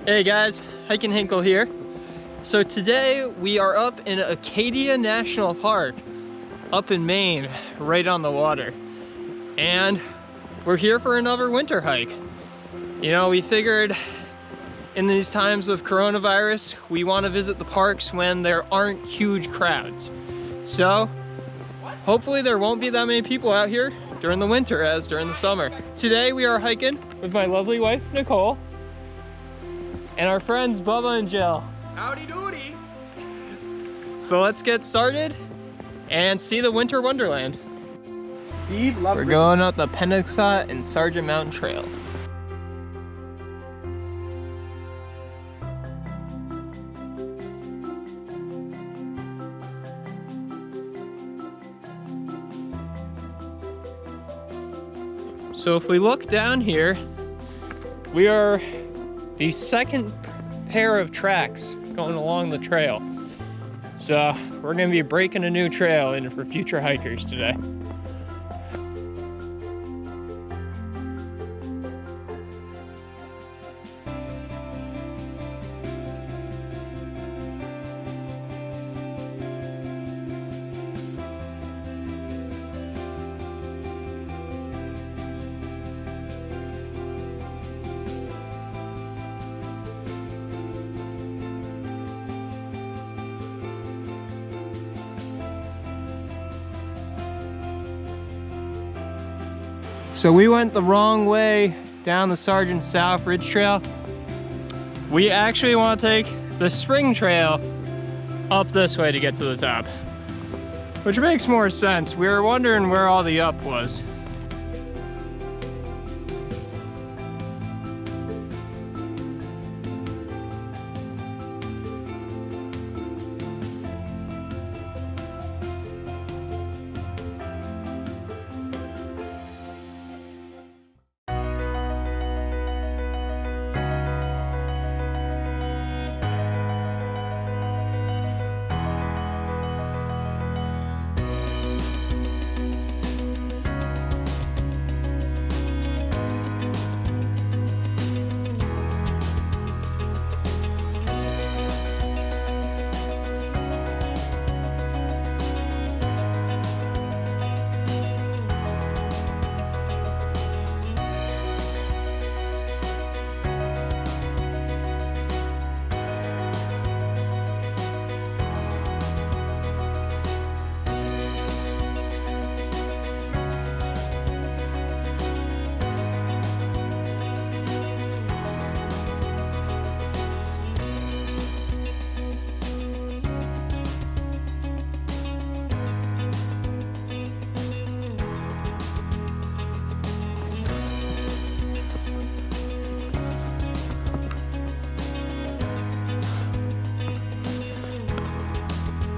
Hey guys, Hiking Hinkle here. So today we are up in Acadia National Park, up in Maine, right on the water. And we're here for another winter hike. You know, we figured in these times of coronavirus, we want to visit the parks when there aren't huge crowds. So hopefully there won't be that many people out here during the winter as during the summer. Today we are hiking with my lovely wife, Nicole, and our friends Bubba and Jill. Howdy doody! So let's get started and see the Winter Wonderland. Steve, We're going up the Penobscot and Sargent Mountain Trail. So if we look down here, we are the second pair of tracks going along the trail. So we're gonna be breaking a new trail in for future hikers today. So we went the wrong way down the Sargent South Ridge Trail. We actually want to take the spring trail up this way to get to the top, which makes more sense. We were wondering where all the up was.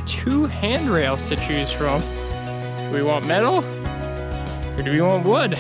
Two handrails to choose from. Do we want metal or do we want wood?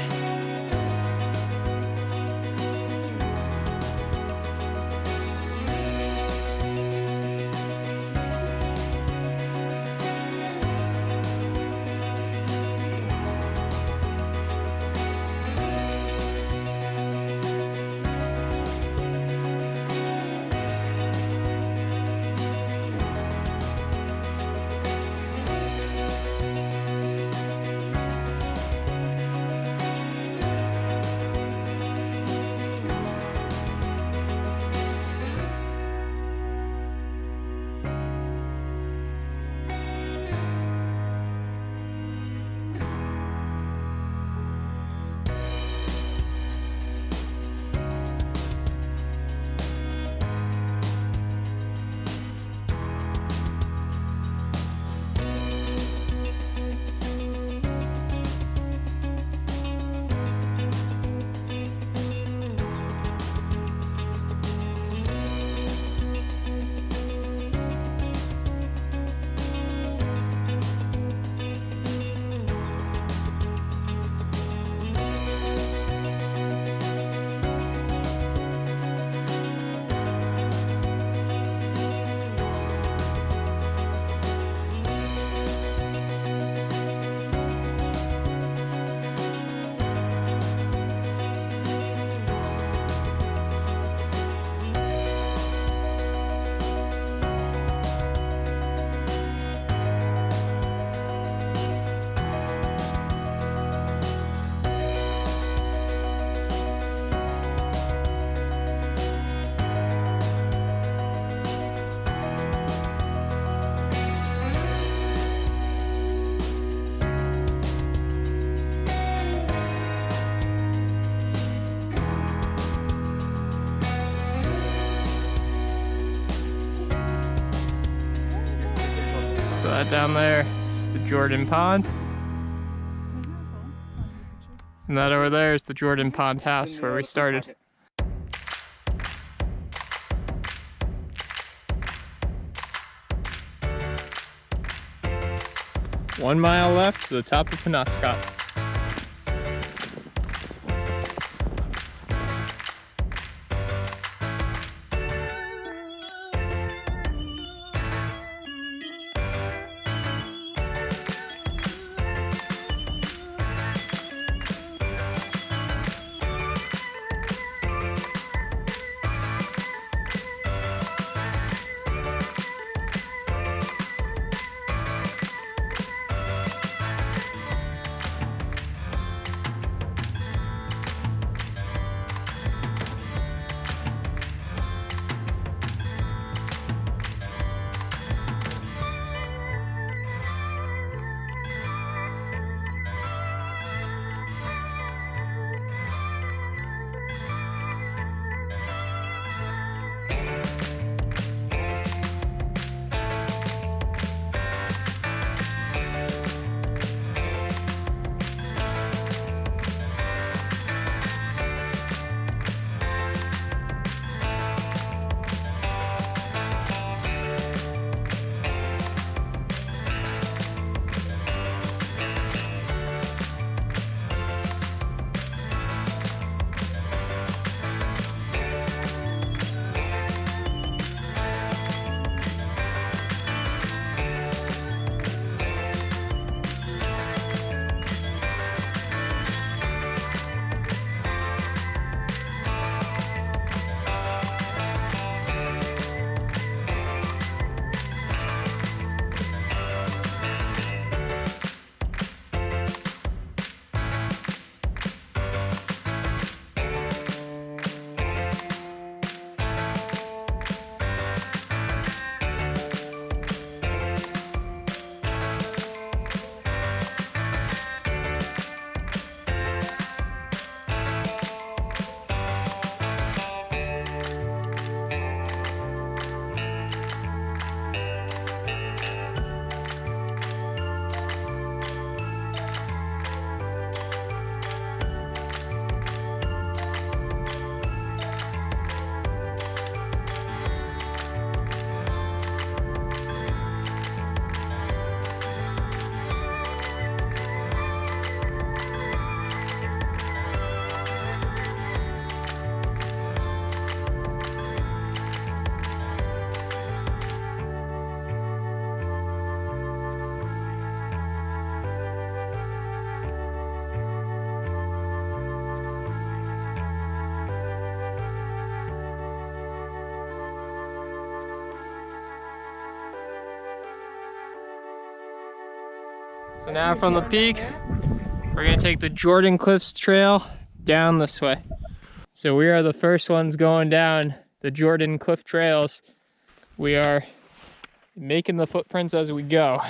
So that down there is the Jordan Pond. And that over there is the Jordan Pond house where we started. One mile left to the top of Penobscot. So now from the peak, we're gonna take the Jordan Cliffs Trail down this way. So we are the first ones going down the Jordan Cliff Trails. We are making the footprints as we go.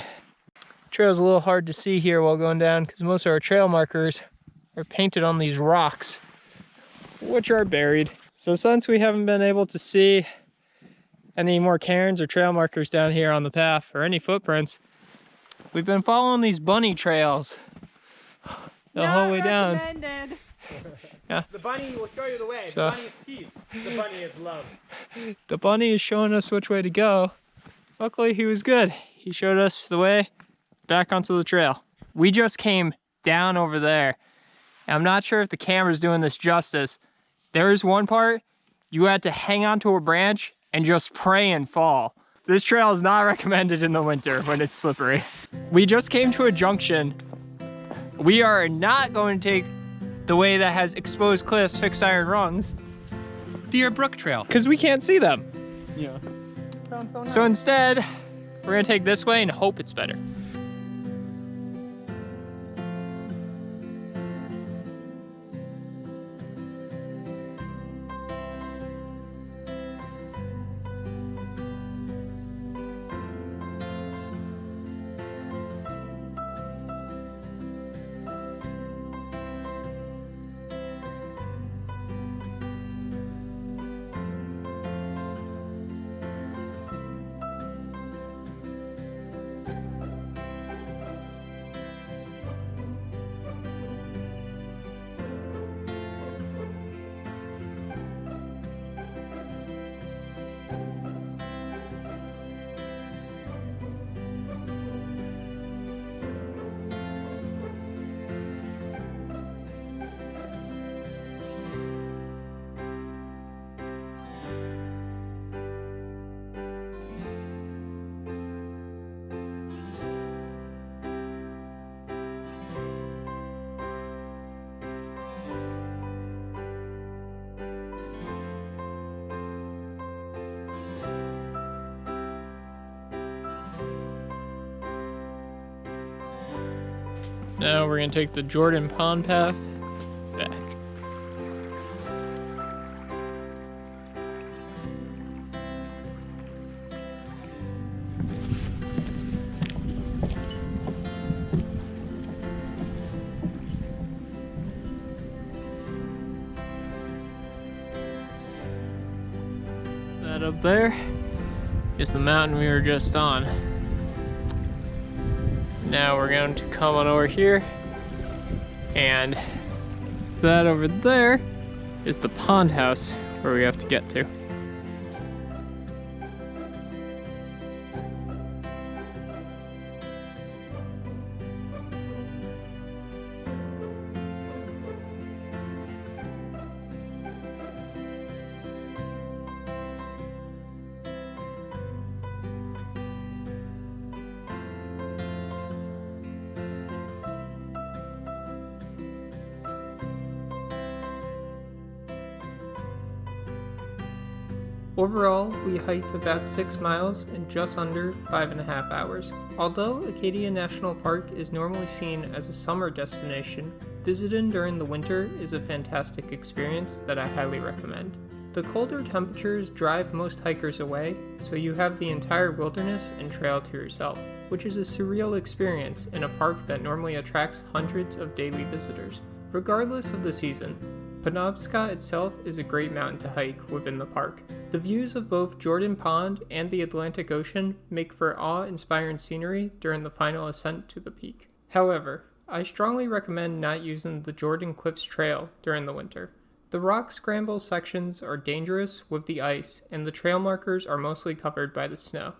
The trail's a little hard to see here while going down because most of our trail markers are painted on these rocks, which are buried. So since we haven't been able to see any more cairns or trail markers down here on the path or any footprints, we've been following these bunny trails the whole way down. Yeah. The bunny will show you the way. So, the bunny is peace. The bunny is love. The bunny is showing us which way to go. Luckily, he was good. He showed us the way back onto the trail. We just came down over there. And I'm not sure if the camera's doing this justice. There is one part you had to hang onto a branch and just pray and fall. This trail is not recommended in the winter when it's slippery. We just came to a junction. We are not going to take the way that has exposed cliffs, fixed iron rungs. Deer Brook Trail. Because we can't see them. Yeah. So instead, we're gonna take this way and hope it's better. Now we're gonna take the Jordan Pond path back. That up there is the mountain we were just on. Now we're going to come on over here, and that over there is the pond house where we have to get to. Overall, we hiked about 6 miles in just under 5.5 hours. Although Acadia National Park is normally seen as a summer destination, visiting during the winter is a fantastic experience that I highly recommend. The colder temperatures drive most hikers away, so you have the entire wilderness and trail to yourself, which is a surreal experience in a park that normally attracts hundreds of daily visitors. Regardless of the season, Penobscot itself is a great mountain to hike within the park. The views of both Jordan Pond and the Atlantic Ocean make for awe-inspiring scenery during the final ascent to the peak. However, I strongly recommend not using the Jordan Cliffs Trail during the winter. The rock scramble sections are dangerous with the ice, and the trail markers are mostly covered by the snow.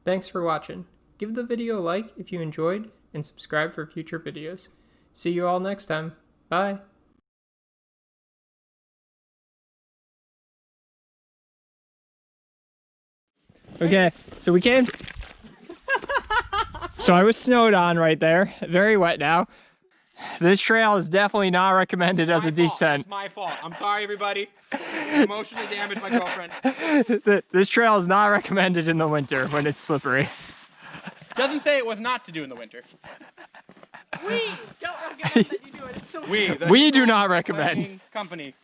Thanks for watching. Give the video a like if you enjoyed, and subscribe for future videos. See you all next time. Bye! Okay, so we came. So I was snowed on right there, very wet now. This trail is definitely not recommended as a descent. It's my fault. I'm sorry, everybody. I emotionally damaged my girlfriend. This trail is not recommended in the winter when it's slippery. Doesn't say it was not to do in the winter. We don't recommend that you do it. We do not recommend. Company.